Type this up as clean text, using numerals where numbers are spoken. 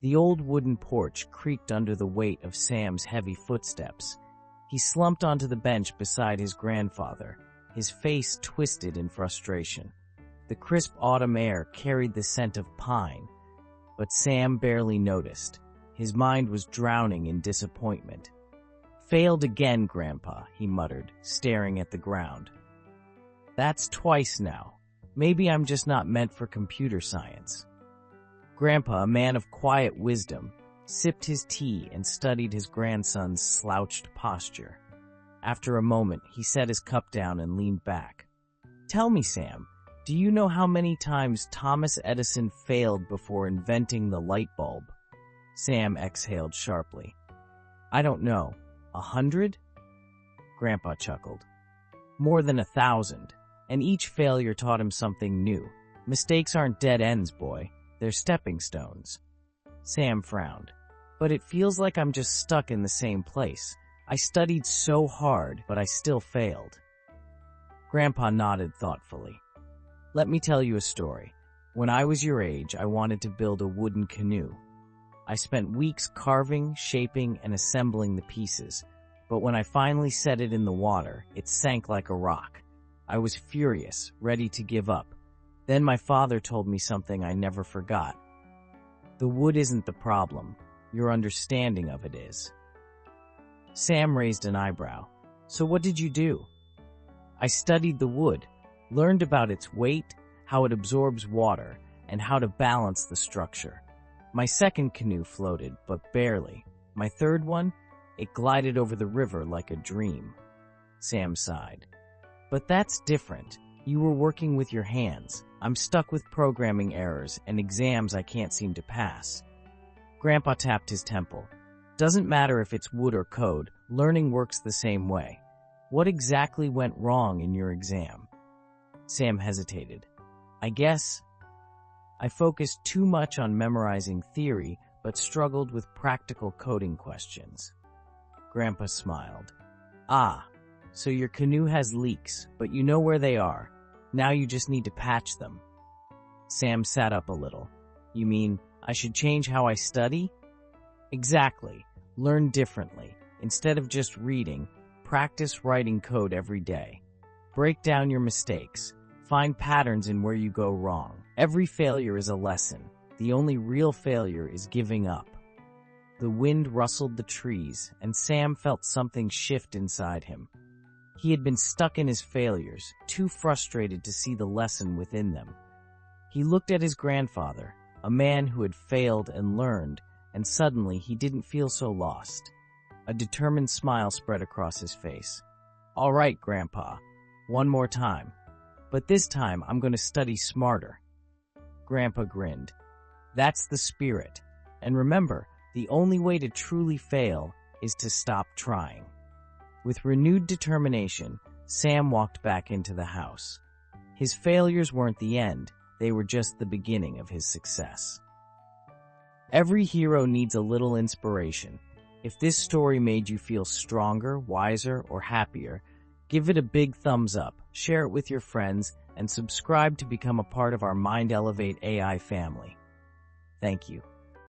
The old wooden porch creaked under the weight of Sam's heavy footsteps. He slumped onto the bench beside his grandfather, his face twisted in frustration. The crisp autumn air carried the scent of pine, but Sam barely noticed. His mind was drowning in disappointment. "Failed again, Grandpa," he muttered, staring at the ground. "That's twice now. Maybe I'm just not meant for computer science." Grandpa, a man of quiet wisdom, sipped his tea and studied his grandson's slouched posture. After a moment, he set his cup down and leaned back. "Tell me, Sam, do you know how many times Thomas Edison failed before inventing the light bulb?" Sam exhaled sharply. "I don't know. 100? Grandpa chuckled. "More than 1,000. And each failure taught him something new. Mistakes aren't dead ends, boy. They're stepping stones." Sam frowned. "But it feels like I'm just stuck in the same place. I studied so hard, but I still failed." Grandpa nodded thoughtfully. "Let me tell you a story. When I was your age, I wanted to build a wooden canoe. I spent weeks carving, shaping, and assembling the pieces, but when I finally set it in the water, it sank like a rock. I was furious, ready to give up. Then my father told me something I never forgot. The wood isn't the problem. Your understanding of it is." Sam raised an eyebrow. "So what did you do?" "I studied the wood, learned about its weight, how it absorbs water, and how to balance the structure. My second canoe floated, but barely. My third one, it glided over the river like a dream." Sam sighed. "But that's different. You were working with your hands. I'm stuck with programming errors and exams I can't seem to pass." Grandpa tapped his temple. "Doesn't matter if it's wood or code, learning works the same way. What exactly went wrong in your exam?" Sam hesitated. "I guess I focused too much on memorizing theory, but struggled with practical coding questions." Grandpa smiled. "Ah, so your canoe has leaks, but you know where they are. Now you just need to patch them." Sam sat up a little. "You mean I should change how I study?" "Exactly. Learn differently. Instead of just reading, practice writing code every day. Break down your mistakes. Find patterns in where you go wrong. Every failure is a lesson. The only real failure is giving up." The wind rustled the trees, and Sam felt something shift inside him. He had been stuck in his failures, too frustrated to see the lesson within them. He looked at his grandfather, a man who had failed and learned, and suddenly he didn't feel so lost. A determined smile spread across his face. "All right, Grandpa, one more time. But this time I'm going to study smarter." Grandpa grinned. "That's the spirit. And remember, the only way to truly fail is to stop trying." With renewed determination, Sam walked back into the house. His failures weren't the end, they were just the beginning of his success. Every hero needs a little inspiration. If this story made you feel stronger, wiser, or happier, give it a big thumbs up, share it with your friends, and subscribe to become a part of our Mind Elevate AI family. Thank you.